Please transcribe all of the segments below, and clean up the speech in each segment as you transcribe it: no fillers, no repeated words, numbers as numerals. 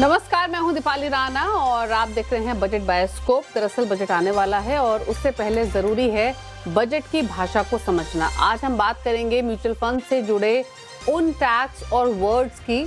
नमस्कार, मैं हूं दीपाली राणा और आप देख रहे हैं बजट बायोस्कोप। दरअसल बजट आने वाला है और उससे पहले जरूरी है बजट की भाषा को समझना। आज हम बात करेंगे म्यूचुअल फंड से जुड़े उन टैक्स और वर्ड्स की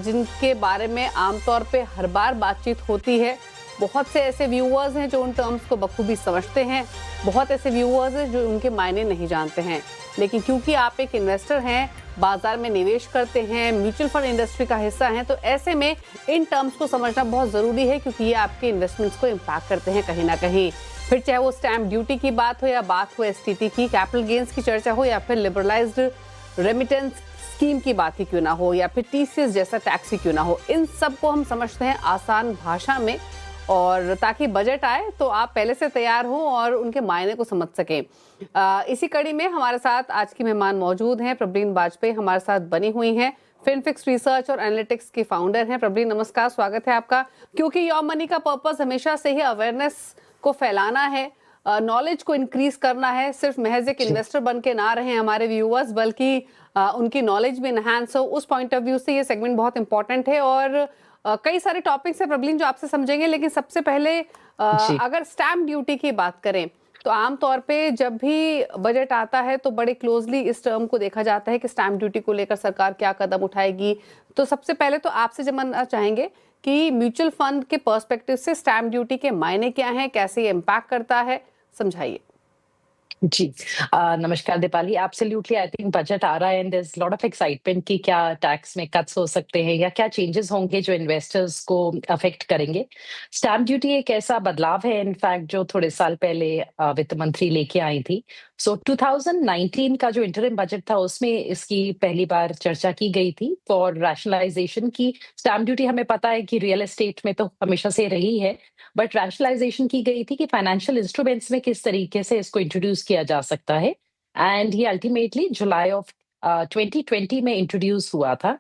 जिनके बारे में आमतौर पे हर बार बातचीत होती है। बहुत से ऐसे व्यूअर्स हैं जो उन टर्म्स को बखूबी समझते हैं, बहुत ऐसे व्यूअर्स हैं जो उनके मायने नहीं जानते हैं। लेकिन क्योंकि आप एक इन्वेस्टर हैं, बाजार में निवेश करते हैं, म्यूचुअल फंड इंडस्ट्री का हिस्सा हैं, तो ऐसे में इन टर्म्स को समझना बहुत ज़रूरी है क्योंकि ये आपके इन्वेस्टमेंट्स को इम्पैक्ट करते हैं कहीं ना कहीं। फिर चाहे वो स्टैम्प ड्यूटी की बात हो या बात हो एसटीटी की, कैपिटल गेन्स की चर्चा हो या फिर लिबरलाइज्ड रेमिटेंस स्कीम की बात ही क्यों ना हो या फिर टीसीएस जैसा टैक्स ही क्यों ना हो, इन सब को हम समझते हैं आसान भाषा में, और ताकि बजट आए तो आप पहले से तैयार हो और उनके मायने को समझ सकें। इसी कड़ी में हमारे साथ आज की मेहमान मौजूद हैं। प्रवीण वाजपेयी हमारे साथ बनी हुई हैं, फिनफिक्स रिसर्च और एनालिटिक्स की फाउंडर हैं। प्रवीण, नमस्कार, स्वागत है आपका। क्योंकि योर मनी का पर्पस हमेशा से ही अवेयरनेस को फैलाना है, नॉलेज को इंक्रीज करना है। सिर्फ महज एक इन्वेस्टर बन के ना रहे हमारे व्यूअर्स, बल्कि उनकी नॉलेज भी इनहैंस हो। उस पॉइंट ऑफ व्यू से ये सेगमेंट बहुत इंपॉर्टेंट है और कई सारे टॉपिक्स है प्रवीण जो आपसे समझेंगे। लेकिन सबसे पहले अगर स्टैम्प ड्यूटी की बात करें तो आमतौर पे जब भी बजट आता है तो बड़े क्लोजली इस टर्म को देखा जाता है कि स्टैम्प ड्यूटी को लेकर सरकार क्या कदम उठाएगी। तो सबसे पहले तो आपसे जानना चाहेंगे कि म्यूचुअल फंड के पर्सपेक्टिव से स्टैम्प ड्यूटी के मायने क्या हैं, कैसे ये इम्पैक्ट करता है, समझाइए। जी। नमस्कार Deepali. Absolutely I think budget आ रहा है and there is lot of excitement कि क्या टैक्स में कट्स हो सकते हैं या क्या चेंजेस होंगे जो इन्वेस्टर्स को अफेक्ट करेंगे। स्टैम्प ड्यूटी एक ऐसा बदलाव है इनफैक्ट जो थोड़े साल पहले वित्त मंत्री लेके आई थी। सो 2019 का जो इंटरिम बजट था उसमें इसकी पहली बार चर्चा की गई थी फॉर रैशनलाइजेशन की। स्टैम्प ड्यूटी हमें पता है कि रियल एस्टेट में तो हमेशा से रही है, बट रैशनलाइजेशन की गई थी कि फाइनेंशियल इंस्ट्रूमेंट्स में किस तरीके से इसको इंट्रोड्यूस किया जा सकता है। एंड ये अल्टीमेटली जुलाई ऑफ 2020 में इंट्रोड्यूस हुआ था।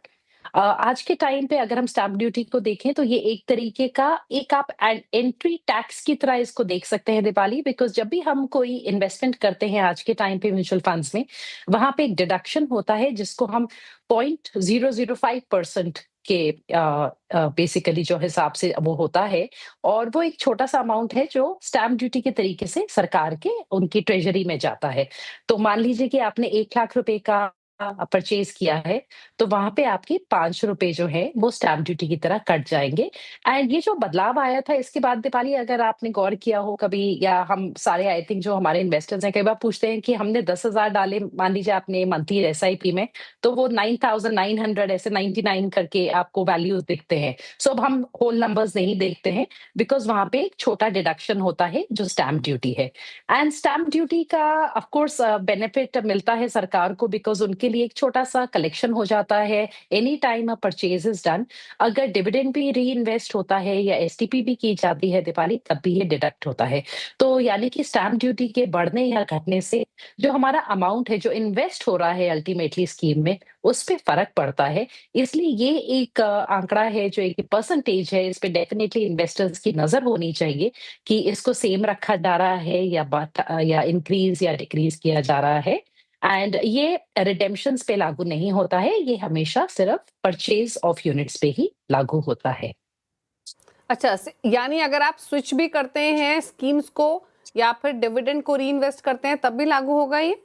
आज के टाइम पे अगर हम स्टैम्प ड्यूटी को देखें तो ये एक तरीके का एक आप एंट्री टैक्स की तरह इसको देख सकते हैं दीपाली, बिकॉज जब भी हम कोई इन्वेस्टमेंट करते हैं आज के टाइम पे म्यूचुअल फंड्स में, वहां पे एक डिडक्शन होता है जिसको हम 0.005% के बेसिकली जो हिसाब से वो होता है, और वो एक छोटा सा अमाउंट है जो स्टैम्प ड्यूटी के तरीके से सरकार के उनकी ट्रेजरी में जाता है। तो मान लीजिए कि आपने 1 लाख रुपए का परचेज किया है, तो वहां पे आपके 5 रुपए जो है वो स्टैम्प ड्यूटी की तरह कट जाएंगे। एंड ये जो बदलाव आया था इसके बाद दीपाली, अगर आपने गौर किया हो कभी, या हम सारे आई थिंक जो हमारे इन्वेस्टर्स हैं कई बार पूछते हैं कि हमने 10,000 डाले, मान लीजिए आपने मंथली एसआईपी में, तो वो 9,900 ऐसे 99 करके आपको वैल्यूज दिखते हैं। सो अब हम होल नंबर्स नहीं देखते हैं बिकॉज वहां पे एक छोटा डिडक्शन होता है जो स्टैम्प ड्यूटी है। एंड स्टैम्प ड्यूटी का ऑफ कोर्स बेनिफिट मिलता है सरकार को बिकॉज उनके लिए एक छोटा सा कलेक्शन हो जाता है any time a purchase is done. अगर डिविडेंड भी री इन्वेस्ट होता है या एसटीपी भी की जाती है दीपाली, तब भी ये डिडक्ट होता है। तो यानी कि स्टैम्प ड्यूटी के बढ़ने या घटने से जो हमारा अमाउंट है जो इन्वेस्ट हो रहा है अल्टीमेटली स्कीम में, उस पे फर्क पड़ता है। इसलिए ये एक आंकड़ा है जो एक परसेंटेज है, इस पे डेफिनेटली इन्वेस्टर्स की नजर होनी चाहिए कि इसको सेम रखा जा रहा है या इंक्रीज या डिक्रीज किया जा रहा है। एंड ये रिडेम्पशंस पे लागू नहीं होता है, ये हमेशा सिर्फ परचेज ऑफ यूनिट्स पे ही लागू होता है। अच्छा, यानी अगर आप स्विच भी करते हैं स्कीम्स को या फिर डिविडेंड को री इन्वेस्ट करते हैं तब भी लागू होगा ये?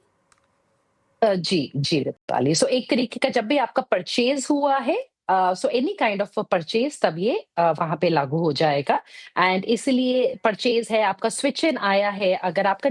जी, जी दीपाली। सो एक तरीके का जब भी आपका परचेज़ हुआ है, so any kind of purchase, तब ये वहाँ पे लागू हो जाएगा। एंड इसलिए परचेज़ है, आपका स्विच इन आया है, अगर आपका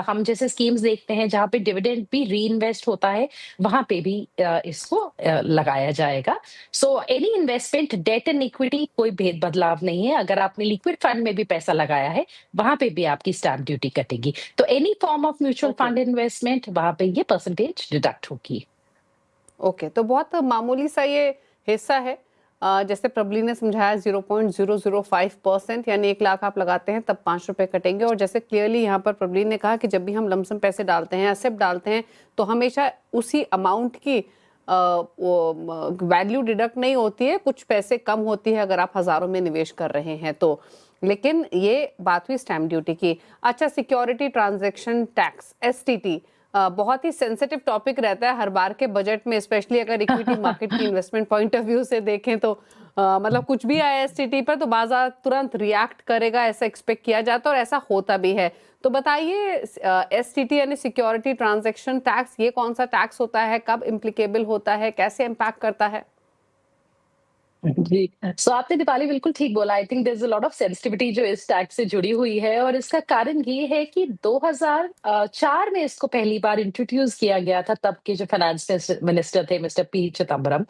हम जैसे स्कीम्स देखते हैं जहाँ पे डिविडेंड भी रीइन्वेस्ट होता है, वहाँ पे भी इसको लगाया जाएगा। So any investment, debt and equity, कोई बदलाव नहीं है। अगर आपने लिक्विड फंड में भी पैसा लगाया है, वहाँ पे भी आपकी स्टैम्प ड्यूटी कटेगी। तो any form of mutual okay fund investment, वहाँ पे ये परसेंटेज डिडक्ट होगी। ओके, तो बहुत मामूली सा ये हिस्सा है। जैसे प्रबली ने समझाया 0.005%, यानी 1 लाख आप लगाते हैं तब 5 रुपए कटेंगे। और जैसे क्लियरली यहाँ पर प्रबली ने कहा कि जब भी हम लमसम पैसे डालते हैं, एसेट डालते हैं, तो हमेशा उसी अमाउंट की वैल्यू डिडक्ट नहीं होती है, कुछ पैसे कम होती है अगर आप हजारों में निवेश कर रहे हैं तो। लेकिन ये बात हुई स्टैम्प ड्यूटी की। अच्छा, सिक्योरिटी ट्रांजैक्शन टैक्स, एसटीटी, बहुत ही सेंसिटिव टॉपिक रहता है हर बार के बजट में, स्पेशली अगर इक्विटी मार्केट की इन्वेस्टमेंट पॉइंट ऑफ व्यू से देखें तो मतलब कुछ भी आया एसटीटी पर तो बाजार तुरंत रिएक्ट करेगा, ऐसा एक्सपेक्ट किया जाता है और ऐसा होता भी है। तो बताइए, एसटीटी यानी सिक्योरिटी ट्रांजैक्शन टैक्स, ये कौन सा टैक्स होता है, कब इम्प्लीकेबल होता है, कैसे इम्पैक्ट करता है? जी, सो आपने दीपाली बिल्कुल ठीक बोला। I think there is a lot of sensitivity जो इस टैक्स से जुड़ी हुई है और इसका कारण ये है कि 2004 में इसको पहली बार इंट्रोड्यूस किया गया था, तब के जो फाइनेंस मिनिस्टर थे मिस्टर पी चिदम्बरम।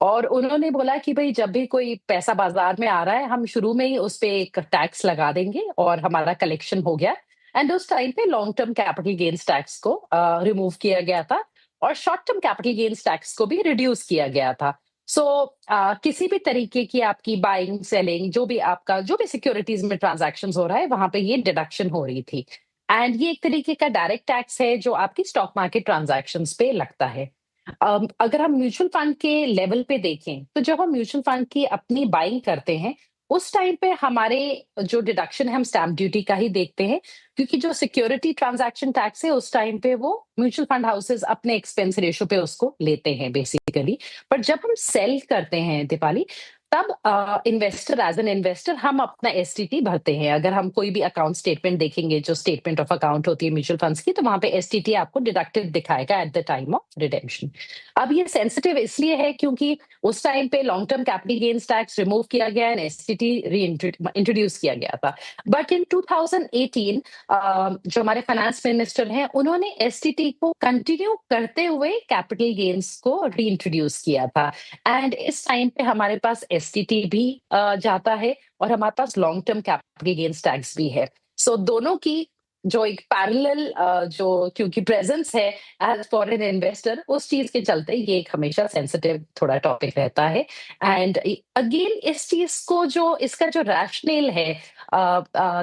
और उन्होंने बोला कि भई जब भी कोई पैसा बाज़ार में आ रहा है, हम शुरू में ही उस पे एक टैक्स लगा देंगे और हमारा कलेक्शन हो गया। एंड उस टाइम पे long term capital gains tax को रिमूव किया गया था और short term capital gains tax को भी रिड्यूस किया गया था। सो किसी भी तरीके की आपकी बाइंग, सेलिंग, जो भी सिक्योरिटीज़ में ट्रांज़ैक्शंस हो रहा है, वहाँ पे ये डिडक्शन हो रही थी। एंड ये एक तरीके का डायरेक्ट टैक्स है जो आपकी स्टॉक मार्केट ट्रांज़ैक्शंस पे लगता है। अगर हम म्यूचुअल फंड के लेवल पे देखें, तो जब हम म्यूचुअल फंड की अपनी बाइंग करते हैं, उस टाइम पे हमारे जो डिडक्शन है हम स्टैम्प ड्यूटी का ही देखते हैं, क्योंकि जो सिक्योरिटी ट्रांज़ैक्शन टैक्स है उस टाइम पे वो म्यूचुअल फंड हाउसेस अपने एक्सपेंस रेशियो पे उसको लेते हैं बेसिकली। पर जब हम सेल करते हैं दीपाली, तब इन्वेस्टर एज़ एन इन्वेस्टर हम अपना एसटीटी भरते हैं। अगर हम कोई भी अकाउंट स्टेटमेंट देखेंगे, जो स्टेटमेंट ऑफ अकाउंट होती है म्यूचुअल फंड्स की, तो वहाँ पे एसटीटी आपको डिडक्टेड दिखाएगा at the time of redemption. अब ये सेंसिटिव इसलिए है क्योंकि उस टाइम पे long term capital gains tax remove किया गया एंड एसटीटी इंट्रोड्यूस किया गया था। बट इन 2018 जो हमारे फाइनेंस मिनिस्टर हैं, उन्होंने एसटीटी को कंटिन्यू करते हुए कैपिटल गेन्स को रीइंट्रोड्यूस किया था। एंड इस टाइम पे हमारे पास एसटीटी भी जाता है और हमारे पास long term capital gains tax भी है। सो दोनों की जो एक पैरेलल जो क्योंकि प्रेजेंस है एज फॉरेन इन्वेस्टर, उस चीज के चलते ये एक हमेशा सेंसिटिव थोड़ा टॉपिक रहता है। एंड अगेन इस चीज को जो इसका जो रैशनल है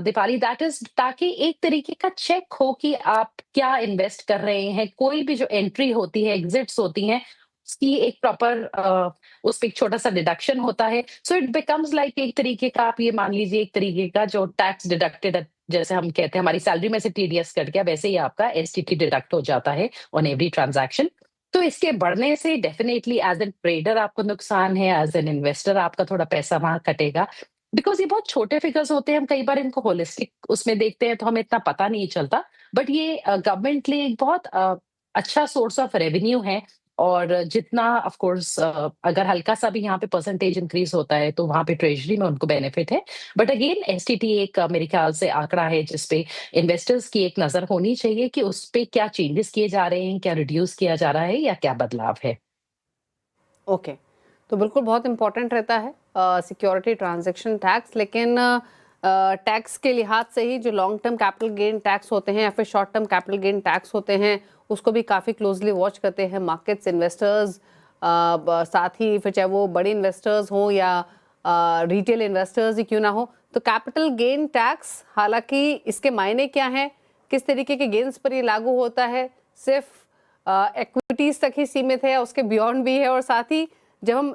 दीपाली, दैट इज ताकि एक तरीके का चेक हो कि आप क्या इन्वेस्ट कर रहे हैं। कोई भी जो एंट्री होती है, एग्जिट्स होती हैं, उसकी एक प्रॉपर उस पे एक छोटा-सा डिडक्शन होता है। सो इट बिकम्स लाइक एक तरीके का, आप ये मान लीजिए एक तरीके का जो टैक्स डिडक्टेड, जैसे हम कहते हैं हमारी सैलरी में से टीडीएस कट गया, वैसे ही आपका एसटीटी डिडक्ट हो जाता है ऑन एवरी ट्रांज़ैक्शन। तो इसके बढ़ने से डेफिनिटली एज़ एन ट्रेडर आपको नुकसान है, एज़ एन इन्वेस्टर आपका थोड़ा पैसा वहाँ कटेगा। बिकॉज़ ये बहुत छोटे फिगर्स होते हैं, हम कई बार इनको होलिस्टिक उसमें देखते हैं तो हमें इतना पता नहीं चलता। बट ये गवर्नमेंट के लिए एक बहुत अच्छा सोर्स ऑफ रेवेन्यू है। और जितना ऑफ कोर्स अगर हल्का-सा भी यहाँ पे परसेंटेज इंक्रीज़ होता है, तो वहाँ पे ट्रेज़री में उनको बेनिफिट है। बट अगेन एसटीटी एक मेरे ख्याल से आंकड़ा है जिस पे इन्वेस्टर्स की एक नज़र होनी चाहिए कि उस पे क्या चेंजेस किए जा रहे हैं, क्या रिड्यूस किया जा रहा है या क्या बदलाव है? ओके, तो बिल्कुल बहुत इम्पोर्टेंट रहता है सिक्योरिटी ट्रांजैक्शन टैक्स, लेकिन टैक्स के लिहाज से ही जो long term capital gain tax होते हैं या फिर short term capital gain tax होते हैं, उसको भी काफ़ी क्लोजली वॉच करते हैं मार्केट्स, इन्वेस्टर्स, साथ ही फिर चाहे वो बड़े इन्वेस्टर्स हों या रिटेल इन्वेस्टर्स ही क्यों ना हो। तो कैपिटल गेन टैक्स, हालांकि इसके मायने क्या हैं, किस तरीके के गेन्स पर ये लागू होता है, सिर्फ इक्विटीज तक ही सीमित है या उसके बियॉन्ड भी है? और साथ ही जब हम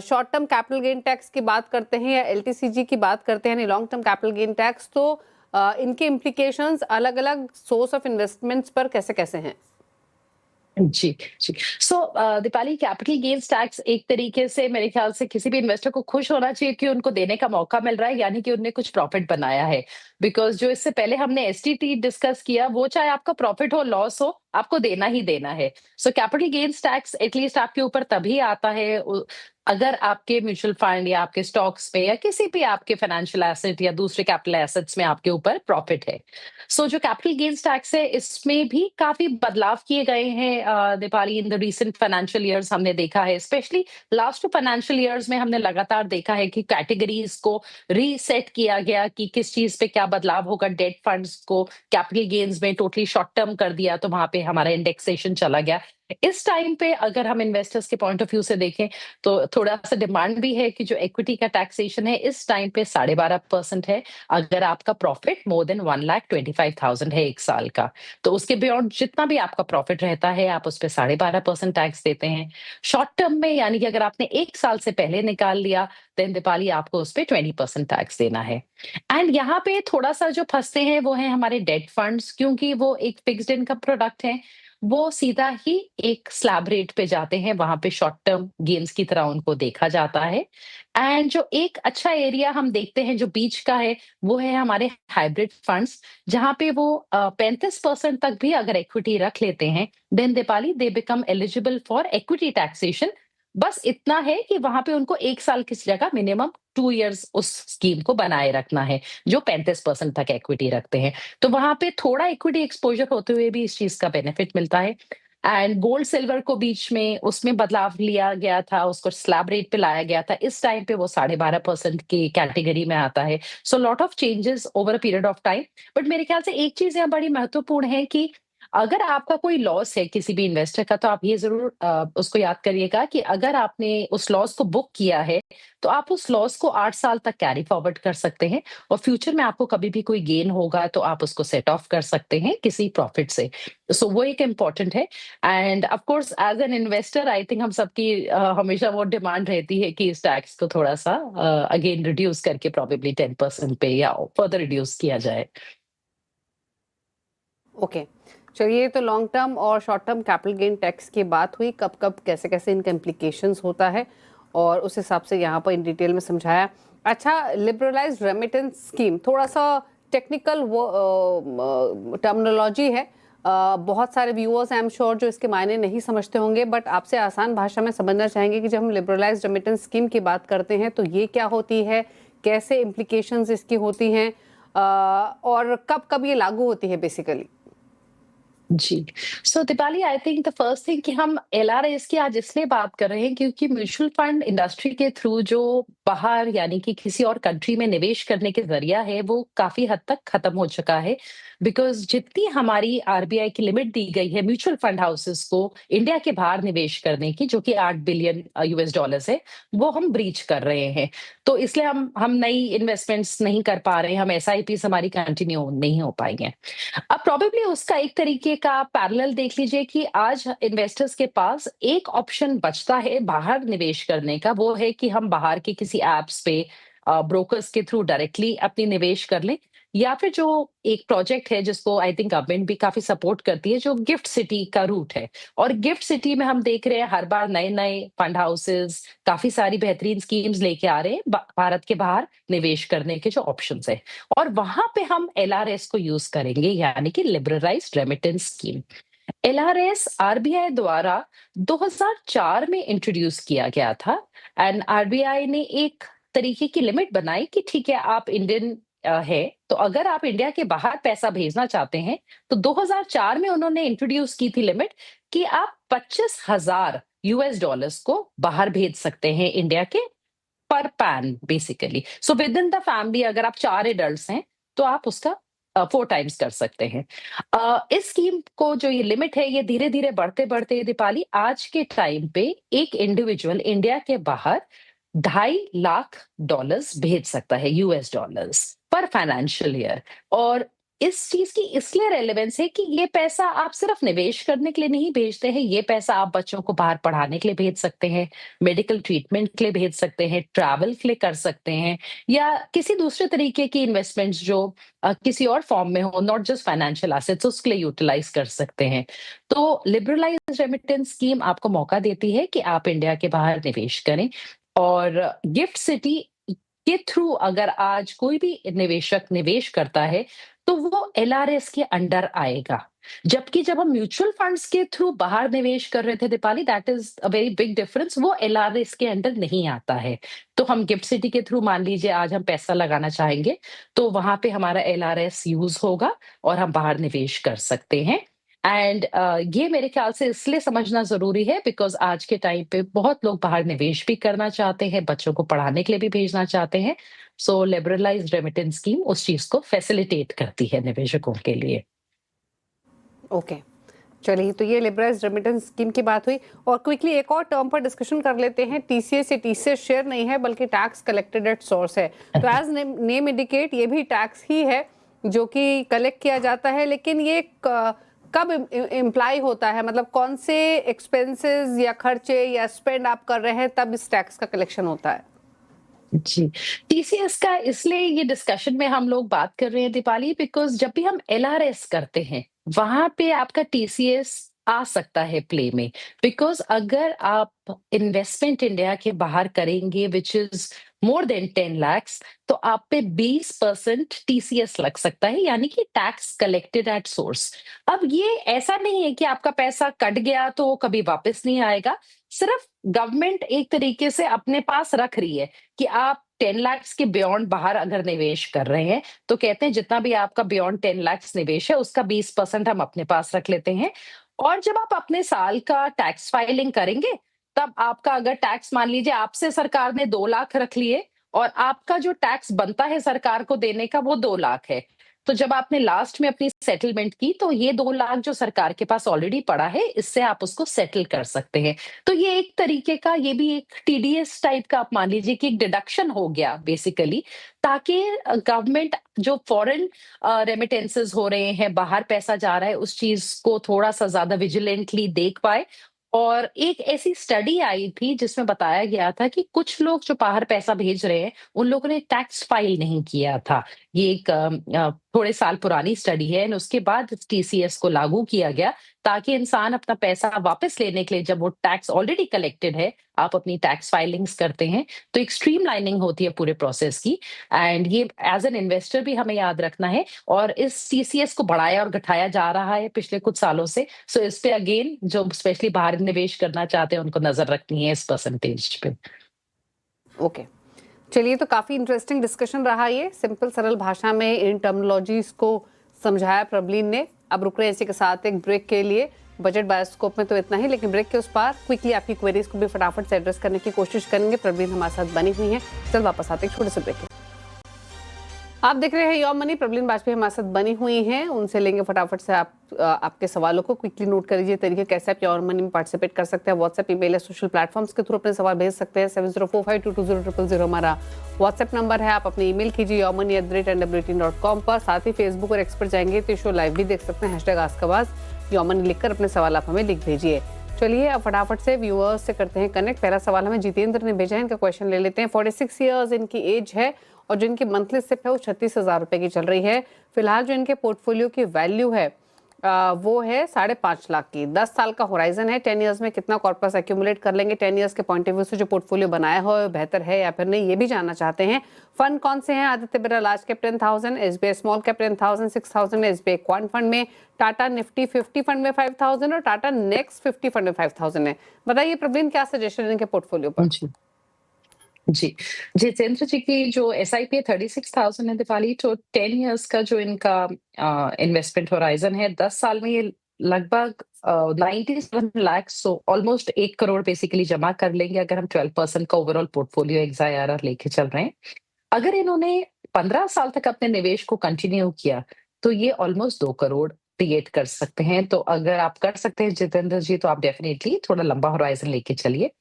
short term capital gain tax की बात करते हैं या एलटीसीजी की बात करते हैं, long term capital gain tax, तो इनके इम्प्लीकेशंस अलग अलग सोर्स ऑफ इन्वेस्टमेंट्स पर कैसे कैसे हैं? जी, जी। So Deepali, capital gains tax एक तरीके से मेरे ख़्याल से किसी भी इन्वेस्टर को खुश होना चाहिए कि उनको देने का मौका मिल रहा है, यानी कि उन्होंने कुछ प्रॉफ़िट बनाया है। बिकॉज़ जो इससे पहले हमने एसटीटी डिस्कस किया, वो चाहे आपका प्रॉफ़िट हो, लॉस हो, आपको देना ही देना है। So capital gains tax at least आपके ऊपर तभी आता है अगर आपके म्यूचुअल फंड या आपके स्टॉक्स पे या किसी भी आपके फाइनेंशियल एसेट या दूसरे कैपिटल एसेट्स में आपके ऊपर प्रॉफ़िट है। सो जो कैपिटल गेन्स टैक्स है, इसमें भी काफ़ी बदलाव किए गए हैं Deepali. In the recent financial years हमने देखा है, स्पेशली लास्ट 2 फाइनेंशियल ईयर्स में हमने लगातार देखा है कि कैटेगरीज़ को रीसेट किया गया कि किस चीज़ पे क्या बदलाव होगा। डेट फंड्स को कैपिटल गेन्स में टोटली शॉर्ट टर्म कर दिया, तो वहाँ पे हमारा इंडेक्सेशन चला गया। इस टाइम पे अगर हम इन्वेस्टर्स के पॉइंट ऑफ व्यू से देखें, तो थोड़ा-सा डिमांड भी है कि जो इक्विटी का टैक्सेशन है, इस टाइम पे 12.5% है, अगर आपका प्रॉफिट मोर देन 1,25,000 है 1 साल का। तो उसके बियॉन्ड जितना भी आपका प्रॉफिट रहता है, आप उस पे 12.5% टैक्स देते हैं। शॉर्ट टर्म में यानी कि अगर आपने 1 साल से पहले निकाल लिया, देन दीपाली आपको उस पे 20% टैक्स देना है। एंड यहाँ पे थोड़ा-सा जो फँसते हैं, वो हैं हमारे डेट फंड्स, क्योंकि वो एक फिक्स्ड इनकम प्रोडक्ट है। वो सीधा ही एक स्लैब रेट पे जाते हैं, वहाँ पे शॉर्ट टर्म गेन्स की तरह उनको देखा जाता है। एंड जो एक अच्छा एरिया हम देखते हैं जो बीच का है, वो है हमारे हाइब्रिड फंड्स, जहाँ पे वो 35% तक भी अगर इक्विटी रख लेते हैं, then Deepali they become eligible for equity taxation. बस इतना है कि वहाँ पे उनको 1 साल की जगह मिनिमम 2 इयर्स उस स्कीम को बनाए रखना है, जो 35% तक इक्विटी रखते हैं। तो वहाँ पे थोड़ा इक्विटी एक्सपोज़र होते हुए भी इस चीज़ का बेनिफिट मिलता है। एंड गोल्ड सिल्वर को बीच में उसमें बदलाव लिया गया था, उसको स्लैब रेट पे लाया गया था। इस टाइम पे वो 12.5% की कैटेगरी में आता है। So lot of changes over a period of time. But मेरे ख्याल से एक चीज़ यहाँ बड़ी महत्वपूर्ण है कि अगर आपका कोई लॉस है किसी भी इन्वेस्टर का, तो आप ये ज़रूर उसको याद करिएगा कि अगर आपने उस लॉस को बुक किया है, तो आप उस लॉस को 8 साल तक कैरी फॉरवर्ड कर सकते हैं और फ्यूचर में आपको कभी भी कोई गेन होगा, तो आप उसको सेट ऑफ कर सकते हैं किसी प्रॉफिट से। सो वो एक इम्पोर्टेंट है। End of course as an investor I think हम सबकी हमेशा वो डिमांड रहती है कि इस टैक्स को थोड़ा-सा अगेन रिड्यूस करके प्रोबेबली 10% पे या फर्दर रिड्यूस किया जाए। ओके, चलिए, तो लॉन्ग टर्म और short term capital gain tax की बात हुई, कब कब कैसे कैसे इनका इम्प्लीकेशंस होता है, और उस हिसाब से यहाँ पर इन डिटेल में समझाया। अच्छा, लिबरलाइज्ड रेमिटेंस स्कीम, थोड़ा सा टेक्निकल वो टर्मिनोलॉजी है। बहुत सारे व्यूअर्स आई एम श्योर जो इसके मायने नहीं समझते होंगे, बट आपसे आसान भाषा में समझना चाहेंगे कि जब हम लिबरलाइज्ड रेमिटेंस स्कीम की बात करते हैं तो ये क्या होती है, कैसे इम्प्लीकेशंस इसकी होती हैं, और कब कब ये लागू होती है बेसिकली। जी। So Deepali I think the first thing कि हम एलआरएस की आज इसलिए बात कर रहे हैं क्योंकि म्यूचुअल फंड इंडस्ट्री के थ्रू जो बाहर यानी कि किसी और कंट्री में निवेश करने के ज़रिया है, वो काफ़ी हद तक खत्म हो चुका है। बिकॉज़ जितनी हमारी आरबीआई की लिमिट दी गई है म्यूचुअल फंड हाउसेस को इंडिया के बाहर निवेश करने की, जो कि 8 बिलियन यूएस डॉलर्स है, वो हम ब्रीच कर रहे हैं। तो इसलिए हम नई इन्वेस्टमेंट्स नहीं कर पा रहे हैं, हम एसआईपीज़ हमारी कंटिन्यू नहीं हो पाई हैं। अब प्रोबेबली उसका एक तरीके का पैरेलल देख लीजिए कि आज इन्वेस्टर्स के पास एक ऑप्शन बचता है बाहर निवेश करने का, वो है कि हम बाहर के किसी ऐप्स पे ब्रोकर्स के थ्रू डायरेक्टली अपनी निवेश कर लें, या फिर जो एक प्रोजेक्ट है जिसको आई थिंक गवर्नमेंट भी काफी सपोर्ट करती है, जो गिफ्ट सिटी का रूट है। और गिफ्ट सिटी में हम देख रहे हैं हर बार नए नए फंड हाउसेस काफी सारी बेहतरीन स्कीम्स लेके आ रहे हैं भारत के बाहर निवेश करने के जो ऑप्शंस है, और वहां पे हम एलआरएस को यूज करेंगे, यानी कि liberalised remittance scheme. LRS RBI द्वारा 2004 में इंट्रोड्यूस किया गया था। एंड आरबीआई ने एक तरीके की लिमिट बनाई कि ठीक है, आप इंडियन है, तो अगर आप इंडिया के बाहर पैसा भेजना चाहते हैं, तो 2004 में उन्होंने इंट्रोड्यूस की थी लिमिट कि आप 25,000 यूएस डॉलर्स को बाहर भेज सकते हैं इंडिया के, पर pan basically. So with in the family अगर आप 4 एडल्ट्स हैं, तो आप उसका 4 टाइम्स कर सकते हैं। इस स्कीम को जो ये लिमिट है, ये धीरे-धीरे बढ़ते-बढ़ते दीपाली आज के टाइम पे एक इंडिविजुअल इंडिया के बाहर 2.5 लाख डॉलर्स भेज सकता है, यूएस डॉलर्स पर फाइनेंशियल ईयर। और इस चीज की इसलिए रेलेवेंस है कि ये पैसा आप सिर्फ निवेश करने के लिए नहीं भेजते हैं, ये पैसा आप बच्चों को बाहर पढ़ाने के लिए भेज सकते हैं, मेडिकल ट्रीटमेंट के लिए भेज सकते हैं, ट्रैवल के लिए कर सकते हैं, या किसी दूसरे तरीके की इन्वेस्टमेंट्स जो किसी और फॉर्म में हो, नॉट जस्ट फाइनेंशियल एसेट्स, उसके लिए यूटिलाइज कर सकते हैं। तो लिबरलाइज्ड रेमिटेंस स्कीम आपको मौका देती है कि आप इंडिया के बाहर निवेश करें। और गिफ्ट सिटी के थ्रू अगर आज कोई भी निवेशक निवेश करता है, तो वो एलआरएस के अंडर आएगा। जबकि जब हम म्यूचुअल फंड्स के थ्रू बाहर निवेश कर रहे थे Deepali, that is a very big difference, वो एलआरएस के अंडर नहीं आता है। तो हम गिफ्ट सिटी के थ्रू मान लीजिए आज हम पैसा लगाना चाहेंगे, तो वहां पे हमारा एलआरएस यूज होगा और हम बाहर निवेश कर सकते हैं। एंड ये मेरे ख्याल से इसलिए समझना ज़रूरी है बिकॉज़ आज के टाइम पे बहुत लोग बाहर निवेश भी करना चाहते हैं, बच्चों को पढ़ाने के लिए भी भेजना चाहते हैं। सो लिबरलाइज्ड रेमिटेंस स्कीम उस चीज़ को फैसिलिटेट करती है निवेशकों के लिए। ओके, चलिए, तो ये लिबरलाइज्ड रेमिटेंस स्कीम की बात हुई, और क्विकली एक और टर्म पर डिस्कशन कर लेते हैं। टीसीएस ये टीसीएस शेयर नहीं है, बल्कि टैक्स कलेक्टेड एट सोर्स है। तो एज नेम इंडिकेट, ये भी टैक्स ही है जो कि कलेक्ट किया जाता है, लेकिन ये कब इम्प्लाई होता है, मतलब कौन से एक्सपेंसेस या खर्चे या स्पेंड आप कर रहे हैं तब इस टैक्स का कलेक्शन होता है। जी, टीसीएस का इसलिए ये डिस्कशन में हम लोग बात कर रहे हैं दीपाली, बिकॉज़ जब भी हम एलआरएस करते हैं, वहाँ पे आपका टीसीएस आ सकता है प्ले में। बिकॉज़ अगर आप इन्वेस्टमेंट इंडिया के बाहर करेंगे which is more than 10 lakhs, तो आप पे 20% टीसीएस लग सकता है, यानी कि टैक्स कलेक्टेड एट सोर्स। अब ये ऐसा नहीं है कि आपका पैसा कट गया तो वो कभी वापस नहीं आएगा। सिर्फ गवर्नमेंट एक तरीके से अपने पास रख रही है कि आप 10 लाख्स के बियॉन्ड बाहर अगर निवेश कर रहे हैं, तो कहते हैं जितना भी आपका बियॉन्ड 10 लाख्स निवेश है, उसका 20% हम अपने पास रख लेते हैं। और जब आप अपने साल का टैक्स फाइलिंग करेंगे, तब आपका अगर टैक्स मान लीजिए आपसे सरकार ने 2 लाख रख लिए और आपका जो टैक्स बनता है सरकार को देने का वो 2 लाख है। तो जब आपने लास्ट में अपनी सेटलमेंट की तो ये 2 लाख जो सरकार के पास ऑलरेडी पड़ा है, इससे आप उसको सेटल कर सकते हैं। तो ये एक तरीके का ये भी एक टीडीएस टाइप का आप मान लीजिए कि एक डिडक्शन हो गया बेसिकली, ताकि गवर्नमेंट जो फॉरेन रेमिटेंसेस हो रहे हैं, बाहर पैसा जा रहा है, उस चीज़ को थोड़ा-सा ज़्यादा विजिलेंटली देख पाए। और एक ऐसी स्टडी आई थी जिसमें बताया गया था कि कुछ लोग जो बाहर पैसा भेज रहे हैं, उन लोगों ने टैक्स फाइल नहीं किया था। ये एक थोड़े साल पुरानी स्टडी है एंड उसके बाद टीसीएस को लागू किया गया, ताकि इंसान अपना पैसा वापस लेने के लिए जब वो टैक्स ऑलरेडी कलेक्टेड है, आप अपनी टैक्स फाइलिंग्स करते हैं, तो एक स्ट्रीमलाइनिंग होती है पूरे प्रोसेस की। एंड ये एज़ एन इन्वेस्टर भी हमें याद रखना है और इस टीसीएस को बढ़ाया और घटाया जा रहा है पिछले कुछ सालों से। सो इस पे अगेन जो स्पेशली बाहर निवेश करना चाहते हैं, उनको नज़र रखनी है इस परसेंटेज पे। ओके, चलिए, तो काफ़ी इंटरेस्टिंग डिस्कशन रहा ये। सिंपल सरल भाषा में इन टर्मिनोलॉजीज को समझाया प्रबलीन ने। अब रुक रहे हैं इसी के साथ एक ब्रेक के लिए। बजट बायोस्कोप में तो इतना ही, लेकिन ब्रेक के उस पार क्विकली आपकी क्वेरीज को भी फटाफट से एड्रेस करने की कोशिश करेंगे। प्रबलीन हमारे साथ बनी हुई हैं। चल वापस आते हैं एक छोटे से ब्रेक के। आप देख रहे हैं योर मनी। प्रबलीन बाजपेयी हमारे साथ बनी हुई हैं, उनसे लेंगे फटाफट से आपके सवालों को। क्विकली नोट कर लीजिए तरीके कैसे आप योर मनी में पार्टिसिपेट कर सकते हैं। व्हाट्सएप, ईमेल या सोशल प्लेटफॉर्म्स के थ्रू अपने सवाल भेज सकते हैं। 7045220000 हमारा व्हाट्सएप नंबर है। आप अपनी ईमेल कीजिए yourmoney@wt.com पर। साथ ही फेसबुक और एक्स पर जाएंगे तो शो लाइव भी देख सकते हैं। #आस्कआवाज योर मनी लिखकर अपने सवाल आप हमें लिख भेजिए। चलिए अब फटाफट से व्यूअर्स से करते हैं कनेक्ट। पहला सवाल हमें जितेंद्र ने भेजा है, इनका क्वेश्चन ले लेते हैं। 46 ईयर्स इनकी एज है और जो इनकी मंथली सिप है वो 36,000 रुपए की चल रही है। फिलहाल जो इनके पोर्टफोलियो की वैल्यू है वो है 5.5 लाख की। 10 साल का होराइजन है। 10 इयर्स में कितना कॉर्पस एक्यूमुलेट कर लेंगे, 10 इयर्स के पॉइंट ऑफ व्यू से जो पोर्टफोलियो बनाया हो बेहतर है या फिर नहीं, ये भी जानना चाहते हैं। फंड कौन से हैं? Aditya Birla large cap 10,000, SBI small cap 10,000, 6,000 SBI quant fund में, टाटा निफ्टी 50 फंड में 5,000 और टाटा नेक्स्ट 50 फंड में 5,000 है। बताइए प्रवीण, क्या सजेशन है इनके पोर्टफोलियो पर? जी। जितेंद्र जी की जो एसआईपी है 36,000 है दीपाली, तो 10 इयर्स का जो इनका इन्वेस्टमेंट होराइजन है, 10 साल में ये लगभग 97 lakh, so almost 1 crore basically जमा कर लेंगे अगर हम 12% का ओवरऑल पोर्टफोलियो एक्स-आईआरआर लेके चल रहे हैं। अगर इन्होंने 15 साल तक अपने निवेश को कंटिन्यू किया, तो ये ऑलमोस्ट 2 करोड़ क्रिएट कर सकते हैं। तो अगर आप कर सकते हैं जितेंद्र जी, तो आप डेफिनिटली थोड़ा लंबा होराइजन लेके चलिए।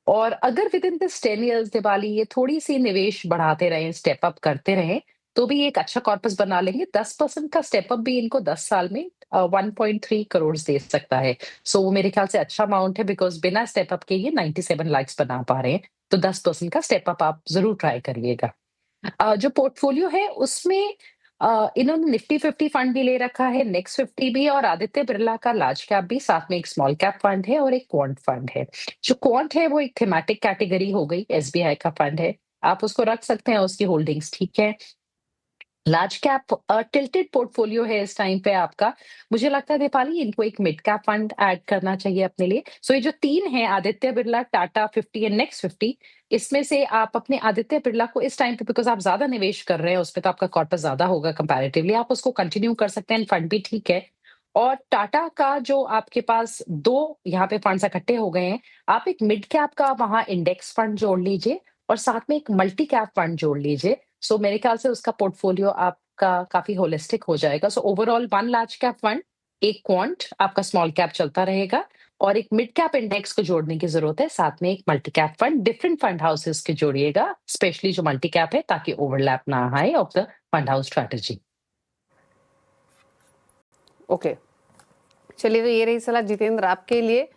और अगर with in this 10 years Diwali ये थोड़ी-सी निवेश बढ़ाते रहें, स्टेप अप करते रहें, तो भी एक अच्छा कॉर्पस बना लेंगे। 10% का स्टेप अप भी इनको 10 साल में 1.3 करोड़ दे सकता है। सो वो मेरे ख्याल से अच्छा अमाउंट है, बिकॉज़ बिना स्टेप अप के ये 97 लाख्स बना पा रहे हैं। तो 10% का स्टेप अप आप ज़रूर ट्राई करिएगा। जो पोर्टफोलियो है उसमें इन्होंने निफ्टी 50 फंड भी ले रखा है, नेक्स्ट 50 भी और आदित्य बिरला का लार्ज कैप भी, साथ में एक स्मॉल कैप फंड है और एक क्वांट फंड है। जो क्वांट है वो एक थीमेटिक कैटेगरी हो गई, एसबीआई का फंड है। आप उसको रख सकते हैं, उसकी होल्डिंग्स ठीक है। लार्ज कैप टिल्टेड पोर्टफोलियो है इस टाइम पे आपका। मुझे लगता है दीपाली इनको एक मिड कैप फंड ऐड करना चाहिए अपने लिए। सो ये जो 3 हैं, आदित्य बिरला, टाटा 50 एंड नेक्स्ट 50, इसमें से आप अपने आदित्य बिरला को इस टाइम पे, बिकॉज़ आप ज़्यादा निवेश कर रहे हैं उसपे, तो आपका कॉर्पस ज़्यादा होगा कंपैरेटिवली, आप उसको कंटिन्यू कर सकते हैं, फंड भी ठीक है। और टाटा का जो आपके पास 2 यहाँ पे फंड्स इकट्ठे हो गए हैं, आप एक मिड कैप का वहाँ इंडेक्स फंड जोड़ लीजिए और साथ में एक मल्टी कैप फंड जोड़ लीजिए। सो मेरे ख्याल से उसका पोर्टफोलियो आपका काफ़ी होलिस्टिक हो जाएगा। So overall 1 large cap fund, 1 quant, आपका स्मॉल कैप चलता रहेगा और एक मिड कैप इंडेक्स को जोड़ने की ज़रूरत है, साथ में एक multi cap fund. Different fund houses के जोड़िएगा, स्पेशली जो मल्टी कैप है, ताकि ओवरलैप ना आए of the fund house strategy. Okay, चलिए, तो ये रही सलाह जितेंद्र आपके लिए।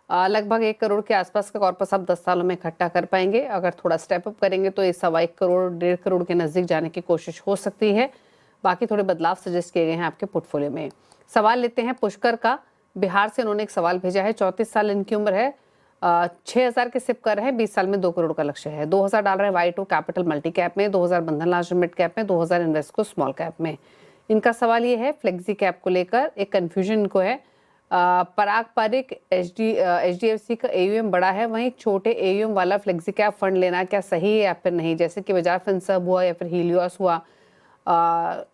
लगभग 1 करोड़ के आसपास का कॉर्पस आप 10 सालों में इकट्ठा कर पाएंगे। अगर थोड़ा स्टेप अप करेंगे तो ये 1.25 करोड़ 1.5 करोड़ के नज़दीक जाने की कोशिश हो सकती है। बाकी थोड़े बदलाव सजेस्ट किए गए हैं आपके पोर्टफोलियो में। सवाल लेते हैं पुष्कर का। बिहार से इन्होंने एक सवाल भेजा है। 34 साल इनकी उम्र है। 6,000 के सिप कर रहे हैं, 20 साल में 2 करोड़ का लक्ष्य है। 2,000 डाल रहे हैं वाई टू कैपिटल मल्टी कैप में, 2,000 बंधन लास्ट मिड कैप में, 2,000 इन्वेस्को स्मॉल कैप में। इनका सवाल ये है फ्लेक्सी कैप को लेकर, एक कन्फ्यूजन इनको है। पारंपरिक HDFC का AUM बड़ा है, वहीं छोटे AUM वाला फ्लेक्सी कैप फंड लेना क्या सही है या फिर नहीं, जैसे कि बजाज फिनसर्व हुआ या फिर हीलियोस हुआ।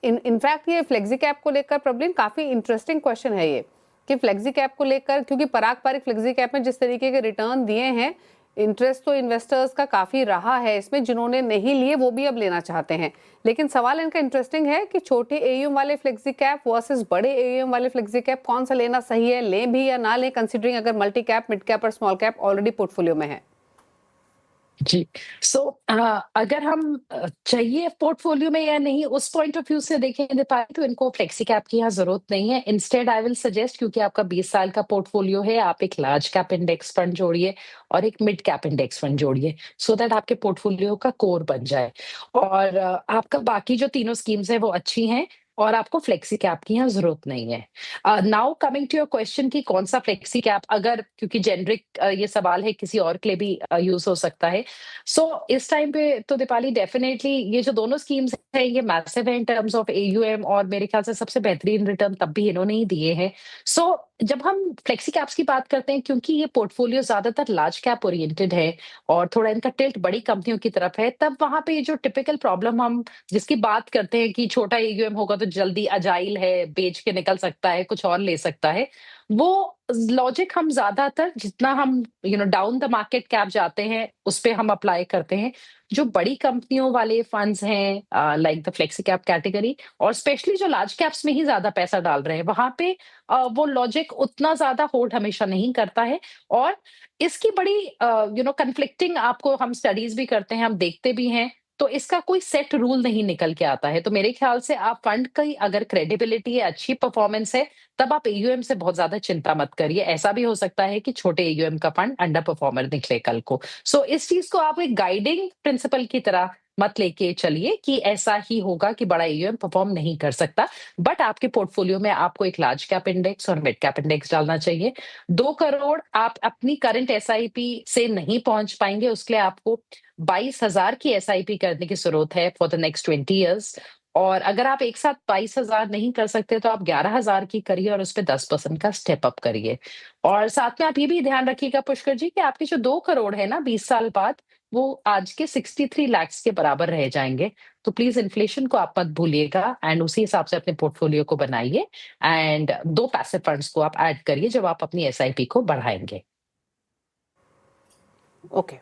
इनफैक्ट ये फ्लेक्सी कैप को लेकर प्रॉब्लम काफ़ी इंटरेस्टिंग क्वेश्चन है ये, कि फ्लेक्सी कैप को लेकर, क्योंकि पारंपरिक फ्लेक्सी कैप में जिस तरीके के रिटर्न दिए हैं, इंटरेस्ट तो इन्वेस्टर्स का काफ़ी रहा है इसमें, जिन्होंने नहीं लिए वो भी अब लेना चाहते हैं। लेकिन सवाल इनका इंटरेस्टिंग है कि छोटे AUM वाले फ्लेक्सी कैप वर्सेस बड़े AUM वाले फ्लेक्सी कैप कौन सा लेना सही है, लें भी या ना लें, कंसिडरिंग अगर मल्टी कैप, मिड कैप और स्मॉल कैप ऑलरेडी पोर्टफोलियो में है। जी। सो अगर हम चाहिए पोर्टफोलियो में या नहीं, उस पॉइंट ऑफ व्यू से देखें दीपाली, तो इनको फ्लेक्सी कैप की यहाँ ज़रूरत नहीं है। इंस्टेड आई विल सजेस्ट, क्योंकि आपका 20 साल का पोर्टफोलियो है, आप एक लार्ज कैप इंडेक्स फंड जोड़िए और एक मिड कैप इंडेक्स फंड जोड़िए, सो दैट आपके पोर्टफोलियो का कोर बन जाए। और आपका बाकी जो तीनों स्कीम्स हैं वो अच्छी हैं और आपको फ्लेक्सी कैप की यहाँ ज़रूरत नहीं है। Now coming to your question कि कौन-सा फ्लेक्सी कैप, अगर क्योंकि जेनेरिक ये सवाल है, किसी और के लिए भी यूज़ हो सकता है। सो इस टाइम पे तो दीपाली डेफिनिटली ये जो दोनों स्कीम्स हैं ये मैसिव है इन टर्म्स ऑफ AUM, और मेरे ख्याल से सबसे बेहतरीन रिटर्न तब भी इन्होंने ही दिए हैं। सो जब हम फ्लेक्सी कैप्स की बात करते हैं, क्योंकि ये पोर्टफोलियो ज़्यादातर लार्ज कैप ओरिएंटेड है और थोड़ा इनका टिल्ट बड़ी कंपनियों की तरफ है, तब वहाँ पे ये जो टिपिकल प्रॉब्लम हम जिसकी बात करते हैं कि छोटा AUM होगा तो जल्दी अजाइल है, बेच के निकल सकता है, कुछ और ले सकता है, वो लॉजिक हम ज़्यादातर जितना हम डाउन द मार्केट कैप जाते हैं, उस पे हम अप्लाई करते हैं। जो बड़ी कंपनियों वाले फंड्स हैं like the flexi cap category, और स्पेशली जो लार्ज कैप्स में ही ज़्यादा पैसा डाल रहे हैं, वहाँ पे वो लॉजिक उतना ज़्यादा होल्ड हमेशा नहीं करता है। और इसकी बड़ी कन्फ्लिक्टिंग, आपको हम स्टडीज़ भी करते हैं, हम देखते भी हैं, तो इसका कोई सेट रूल नहीं निकल के आता है। तो मेरे ख्याल से आप फंड की अगर क्रेडिबिलिटी है, अच्छी परफॉर्मेंस है, तब आप AUM से बहुत ज़्यादा चिंता मत करिए। ऐसा भी हो सकता है कि छोटे AUM का फंड अंडर परफॉर्मर निकले कल को। सो इस चीज़ को आप एक गाइडिंग प्रिंसिपल की तरह मत लेके चलिए कि ऐसा ही होगा कि बड़ा AUM परफॉर्म नहीं कर सकता। बट आपके पोर्टफोलियो में आपको एक लार्ज कैप इंडेक्स और मिड कैप इंडेक्स डालना चाहिए। 2 करोड़ आप अपनी करंट SIP से नहीं पहुँच पाएँगे, उसके लिए आपको 22,000 की SIP करने की ज़रूरत है फॉर द नेक्स्ट 20 इयर्स। और अगर आप एक साथ 22,000 नहीं कर सकते, तो आप 11,000 की करिए और उसपे 10% का स्टेप अप करिए। और साथ में आप ये भी ध्यान रखिएगा पुष्कर जी, कि आपके जो 2 करोड़ है ना 20 साल बाद, वो आज के 63 लाख्स के बराबर रह जाएँगे। तो प्लीज़ इन्फ्लेशन को आप मत भूलिएगा एंड उसी हिसाब से अपने पोर्टफोलियो को बनाइए, एंड 2 पैसिव फंड्स को आप ऐड करिए जब आप अपनी SIP को बढ़ाएँगे। ओके,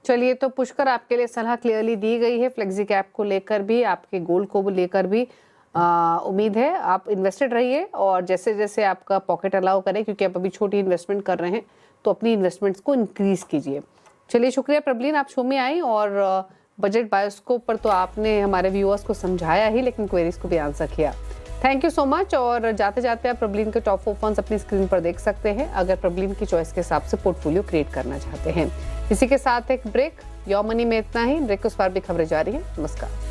चलिए, तो पुष्कर, आपके लिए सलाह क्लियरली दी गई है। फ्लेक्सी कैप को लेकर भी, आपके गोल को लेकर भी उम्मीद है आप इन्वेस्टेड रहिए, और जैसे जैसे आपका पॉकेट अलाउ करे, क्योंकि आप अभी छोटी इन्वेस्टमेंट कर रहे हैं, तो अपनी इन्वेस्टमेंट्स को इंक्रीज कीजिए। चलिए, शुक्रिया प्रबलीन, आप शो में आई, और बजट बायोस्कोप पर तो आपने हमारे व्यूअर्स को समझाया ही, लेकिन क्वेरीज को भी आंसर किया। Thank you so much. और जाते जाते आप प्रबलीन के टॉप 4 फंड्स अपनी स्क्रीन पर देख सकते हैं, अगर प्रबलीन की चॉइस के हिसाब से पोर्टफोलियो क्रिएट करना चाहते हैं। इसी के साथ एक ब्रेक। योर मनी में इतना ही। ब्रेक के उस पार भी खबरें जारी हैं। नमस्कार।